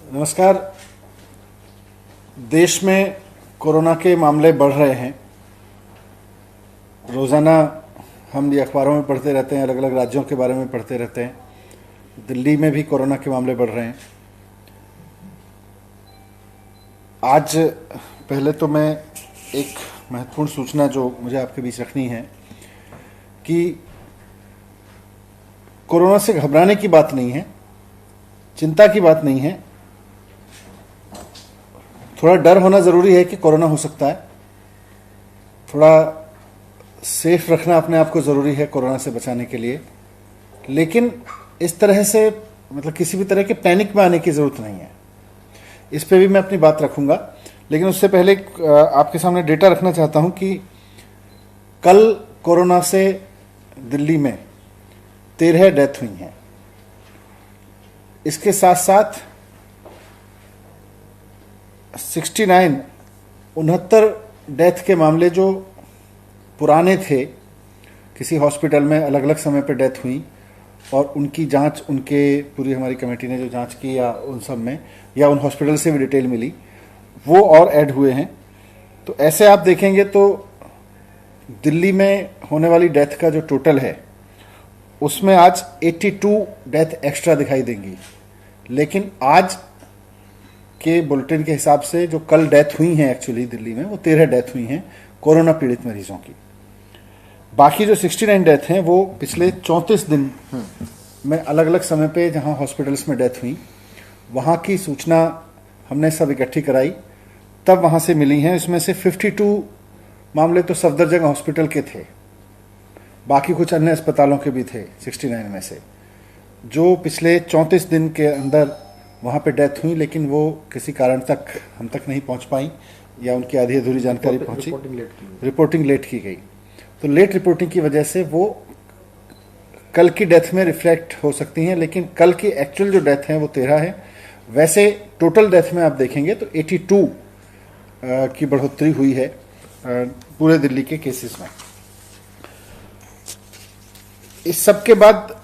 नमस्कार। देश में कोरोना के मामले बढ़ रहे हैं। रोज़ाना हम ये अखबारों में पढ़ते रहते हैं, अलग अलग राज्यों के बारे में पढ़ते रहते हैं। दिल्ली में भी कोरोना के मामले बढ़ रहे हैं। आज पहले तो मैं एक महत्वपूर्ण सूचना जो मुझे आपके बीच रखनी है कि कोरोना से घबराने की बात नहीं है, चिंता की बात नहीं है। थोड़ा डर होना ज़रूरी है कि कोरोना हो सकता है, थोड़ा सेफ रखना अपने आप को ज़रूरी है कोरोना से बचाने के लिए, लेकिन इस तरह से मतलब किसी भी तरह के पैनिक में आने की ज़रूरत नहीं है। इस पे भी मैं अपनी बात रखूंगा, लेकिन उससे पहले आपके सामने डेटा रखना चाहता हूं कि कल कोरोना से दिल्ली में 13 डेथ हुई हैं। इसके साथ साथ 69 डेथ के मामले जो पुराने थे, किसी हॉस्पिटल में अलग अलग समय पर डेथ हुई और उनकी जांच, उनके पूरी हमारी कमेटी ने जो जांच की या उन सब में या उन हॉस्पिटल से भी डिटेल मिली, वो और ऐड हुए हैं। तो ऐसे आप देखेंगे तो दिल्ली में होने वाली डेथ का जो टोटल है उसमें आज 82 डेथ एक्स्ट्रा दिखाई देंगी। लेकिन आज के बुलेटिन के हिसाब से जो कल डेथ हुई हैं एक्चुअली दिल्ली में, वो 13 डेथ हुई हैं कोरोना पीड़ित मरीजों की। बाकी जो 69 डेथ हैं वो पिछले 34 दिन में अलग अलग समय पे जहां हॉस्पिटल्स में डेथ हुई वहां की सूचना हमने सब इकट्ठी कराई, तब वहां से मिली हैं। इसमें से 52 मामले तो सफदरजंग हॉस्पिटल के थे, बाकी कुछ अन्य अस्पतालों के भी थे 69 में से, जो पिछले 34 दिन के अंदर वहाँ पे डेथ हुई, लेकिन वो किसी कारण तक हम तक नहीं पहुँच पाई या उनकी आधी अधूरी जानकारी पहुँची, रिपोर्टिंग लेट की गई। तो लेट रिपोर्टिंग की वजह से वो कल की डेथ में रिफ्लेक्ट हो सकती हैं, लेकिन कल की एक्चुअल जो डेथ है वो 13 है। वैसे टोटल डेथ में आप देखेंगे तो 82 की बढ़ोतरी हुई है पूरे दिल्ली के केसेस में। इस सब के बाद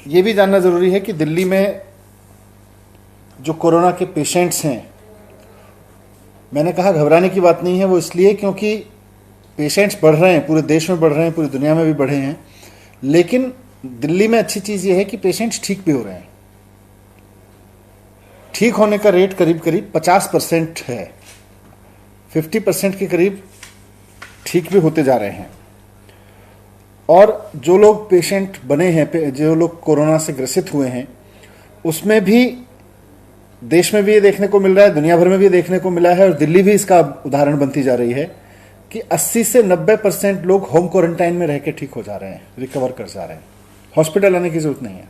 ये भी जानना ज़रूरी है कि दिल्ली में जो कोरोना के पेशेंट्स हैं, मैंने कहा घबराने की बात नहीं है, वो इसलिए क्योंकि पेशेंट्स बढ़ रहे हैं, पूरे देश में बढ़ रहे हैं, पूरी दुनिया में भी बढ़े हैं। लेकिन दिल्ली में अच्छी चीज़ ये है कि पेशेंट्स ठीक भी हो रहे हैं। ठीक होने का रेट करीब करीब 50% है, 50% के करीब ठीक भी होते जा रहे हैं। और जो लोग पेशेंट बने हैं, जो लोग कोरोना से ग्रसित हुए हैं, उसमें भी देश में भी ये देखने को मिल रहा है, दुनिया भर में भी देखने को मिला है, और दिल्ली भी इसका उदाहरण बनती जा रही है कि 80 से 90% लोग होम क्वारंटाइन में रह के ठीक हो जा रहे हैं, रिकवर कर जा रहे हैं। हॉस्पिटल आने की जरूरत नहीं है।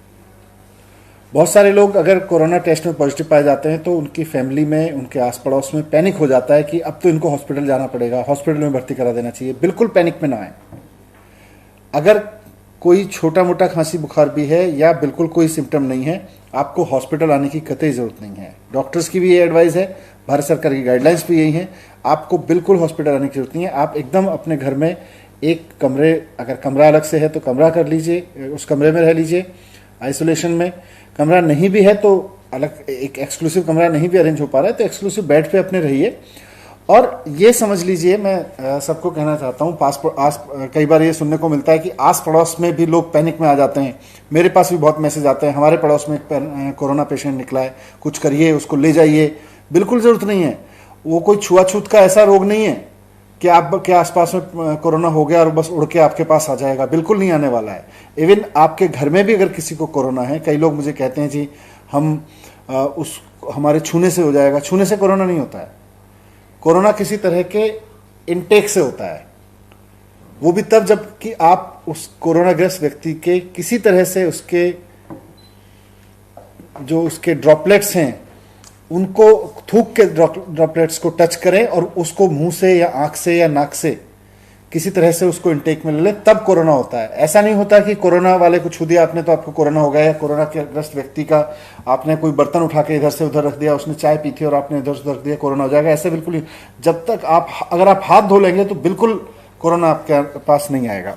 बहुत सारे लोग अगर कोरोना टेस्ट में पॉजिटिव पाए जाते हैं तो उनकी फैमिली में, उनके आस पड़ोस में पैनिक हो जाता है कि अब तो इनको हॉस्पिटल जाना पड़ेगा, हॉस्पिटल में भर्ती करा देना चाहिए। बिल्कुल पैनिक में ना आए। अगर कोई छोटा मोटा खांसी बुखार भी है या बिल्कुल कोई सिम्टम नहीं है, आपको हॉस्पिटल आने की कतई ज़रूरत नहीं है। डॉक्टर्स की भी ये एडवाइस है, भारत सरकार की गाइडलाइंस भी यही है, आपको बिल्कुल हॉस्पिटल आने की जरूरत नहीं है। आप एकदम अपने घर में एक कमरे, अगर कमरा अलग से है तो कमरा कर लीजिए, उस कमरे में रह लीजिए आइसोलेशन में। कमरा नहीं भी है तो अलग एक एक्सक्लूसिव कमरा नहीं भी अरेंज हो पा रहा है तो एक्सक्लूसिव बेड पे अपने रहिए। और ये समझ लीजिए, मैं सबको कहना चाहता हूँ, कई बार ये सुनने को मिलता है कि आस पड़ोस में भी लोग पैनिक में आ जाते हैं। मेरे पास भी बहुत मैसेज आते हैं, हमारे पड़ोस में कोरोना पेशेंट निकला है, कुछ करिए, उसको ले जाइए। बिल्कुल ज़रूरत नहीं है। वो कोई छुआछूत का ऐसा रोग नहीं है कि आपके आसपास में कोरोना हो गया और बस उड़ के आपके पास आ जाएगा। बिल्कुल नहीं आने वाला है। इवन आपके घर में भी अगर किसी को कोरोना है, कई लोग मुझे कहते हैं जी हमारे छूने से हो जाएगा। छूने से कोरोना नहीं होता है। कोरोना किसी तरह के इनटेक से होता है, वो भी तब जब कि आप उस कोरोनाग्रस्त व्यक्ति के किसी तरह से उसके जो उसके ड्रॉपलेट्स हैं उनको थूक के ड्रॉपलेट्स को टच करें और उसको मुंह से या आंख से या नाक से किसी तरह से उसको इनटेक में ले लें, तब कोरोना होता है। ऐसा नहीं होता कि कोरोना वाले को छू दिया आपने तो आपको कोरोना हो गया, या कोरोना के ग्रस्त व्यक्ति का आपने कोई बर्तन उठा के इधर से उधर रख दिया, उसने चाय पी थी और आपने इधर से रख दिया, कोरोना हो जाएगा। ऐसे बिल्कुल नहीं। जब तक अगर आप हाथ धो लेंगे तो बिल्कुल कोरोना आपके पास नहीं आएगा।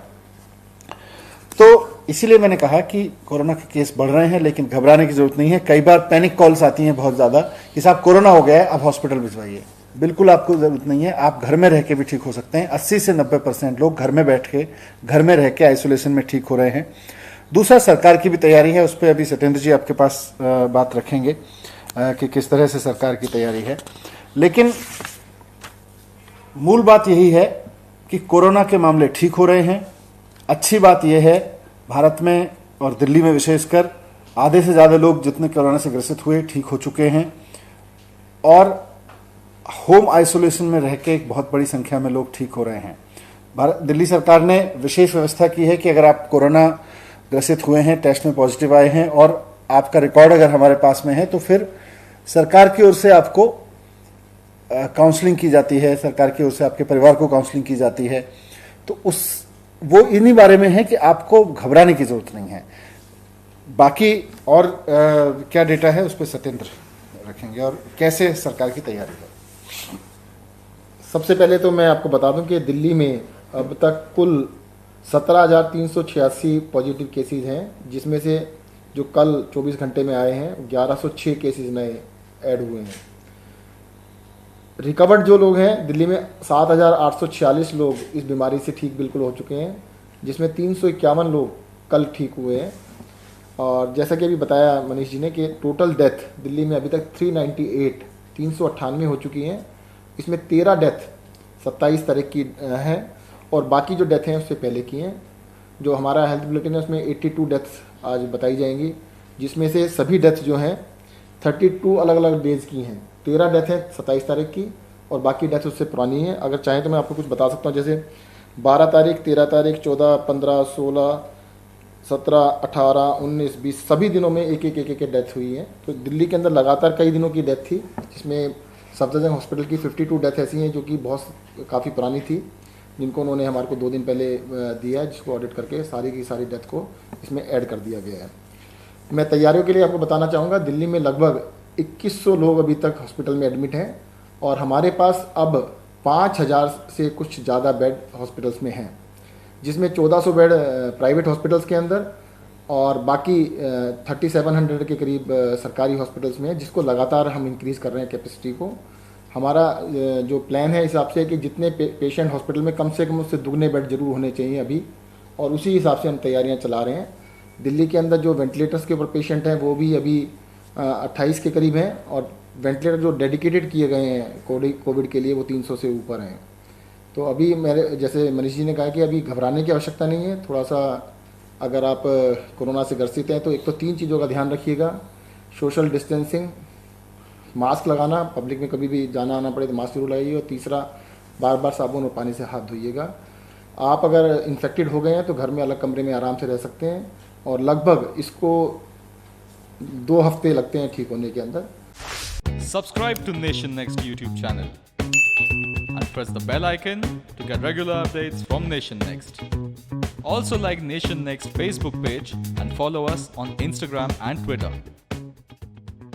तो इसीलिए मैंने कहा कि कोरोना के केस बढ़ रहे हैं, लेकिन घबराने की जरूरत नहीं है। कई बार पैनिक कॉल्स आती हैं बहुत ज़्यादा कि साहब कोरोना हो गया है, अब हॉस्पिटल भिजवाइए। बिल्कुल आपको ज़रूरत नहीं है, आप घर में रह के भी ठीक हो सकते हैं। 80 से 90% लोग घर में बैठ के, घर में रह के आइसोलेशन में ठीक हो रहे हैं। दूसरा, सरकार की भी तैयारी है, उस पर अभी सत्येंद्र जी आपके पास बात रखेंगे कि किस तरह से सरकार की तैयारी है। लेकिन मूल बात यही है कि कोरोना के मामले ठीक हो रहे हैं। अच्छी बात यह है, भारत में और दिल्ली में विशेषकर आधे से ज़्यादा लोग जितने कोरोना से ग्रसित हुए ठीक हो चुके हैं, और होम आइसोलेशन में रह के एक बहुत बड़ी संख्या में लोग ठीक हो रहे हैं। दिल्ली सरकार ने विशेष व्यवस्था की है कि अगर आप कोरोना ग्रसित हुए हैं, टेस्ट में पॉजिटिव आए हैं और आपका रिकॉर्ड अगर हमारे पास में है, तो फिर सरकार की ओर से आपको काउंसलिंग की जाती है, सरकार की ओर से आपके परिवार को काउंसलिंग की जाती है। तो वो इन्हीं बारे में है कि आपको घबराने की जरूरत नहीं है। बाकी और क्या डेटा है उस पर सत्येंद्र रखेंगे, और कैसे सरकार की तैयारी है। सबसे पहले तो मैं आपको बता दूं कि दिल्ली में अब तक कुल 17,386 पॉजिटिव केसेस हैं, जिसमें से जो कल 24 घंटे में आए हैं 1106 केसेस नए ऐड हुए हैं। रिकवर्ड जो लोग हैं दिल्ली में 7,846 लोग इस बीमारी से ठीक बिल्कुल हो चुके हैं, जिसमें 351 लोग कल ठीक हुए हैं। और जैसा कि अभी बताया मनीष जी ने कि टोटल डेथ दिल्ली में अभी तक 398 हो चुकी हैं। इसमें 13 डेथ 27 तारीख की हैं, और बाकी जो डेथ हैं उससे पहले की हैं। जो हमारा हेल्थ बुलेटिन है उसमें 82 डेथ्स आज बताई जाएंगी, जिसमें से सभी डेथ जो हैं 32 अलग अलग डेज की हैं। 13 डेथ हैं 27 तारीख की, और बाकी डेथ उससे पुरानी है। अगर चाहें तो मैं आपको कुछ बता सकता हूँ, जैसे 12 तारीख, 13 तारीख, 14, 15, 16, 17, 18, 19, 20 सभी दिनों में एक डेथ हुई है। तो दिल्ली के अंदर लगातार कई दिनों की डेथ थी, जिसमें सफदरजंग हॉस्पिटल की 52 डेथ ऐसी हैं जो कि काफ़ी पुरानी थी, जिनको उन्होंने हमारे को 2 दिन पहले दिया है, जिसको ऑडिट करके सारी की सारी डेथ को इसमें ऐड कर दिया गया है। मैं तैयारियों के लिए आपको बताना चाहूँगा, दिल्ली में लगभग 2100 लोग अभी तक हॉस्पिटल में एडमिट हैं, और हमारे पास अब 5000 से कुछ ज़्यादा बेड हॉस्पिटल्स में हैं, जिसमें 1400 बेड प्राइवेट हॉस्पिटल्स के अंदर और बाकी 3700 के करीब सरकारी हॉस्पिटल्स में है, जिसको लगातार हम इंक्रीज़ कर रहे हैं कैपेसिटी को। हमारा जो प्लान है हिसाब से कि जितने पेशेंट हॉस्पिटल में कम से कम उससे दुगने बेड जरूर होने चाहिए अभी, और उसी हिसाब से हम तैयारियां चला रहे हैं। दिल्ली के अंदर जो वेंटिलेटर्स के ऊपर पेशेंट हैं वो भी अभी 28 के करीब हैं, और वेंटिलेटर जो डेडिकेटेड किए गए हैं कोविड के लिए वो 300 से ऊपर हैं। तो अभी मेरे जैसे मनीष जी ने कहा कि अभी घबराने की आवश्यकता नहीं है। थोड़ा सा अगर आप कोरोना से ग्रसित हैं तो एक तो 3 चीज़ों का ध्यान रखिएगा: सोशल डिस्टेंसिंग, मास्क लगाना, पब्लिक में कभी भी जाना आना पड़े तो मास्क जरूर लगाइए, और तीसरा बार बार साबुन और पानी से हाथ धोइएगा। आप अगर इन्फेक्टेड हो गए हैं तो घर में अलग कमरे में आराम से रह सकते हैं, और लगभग इसको 2 हफ्ते लगते हैं ठीक होने के अंदर। Subscribe to Nation Next YouTube channel and press the bell icon to get regular updates from Nation Next. Also like Nation Next Facebook page and follow us on Instagram and Twitter.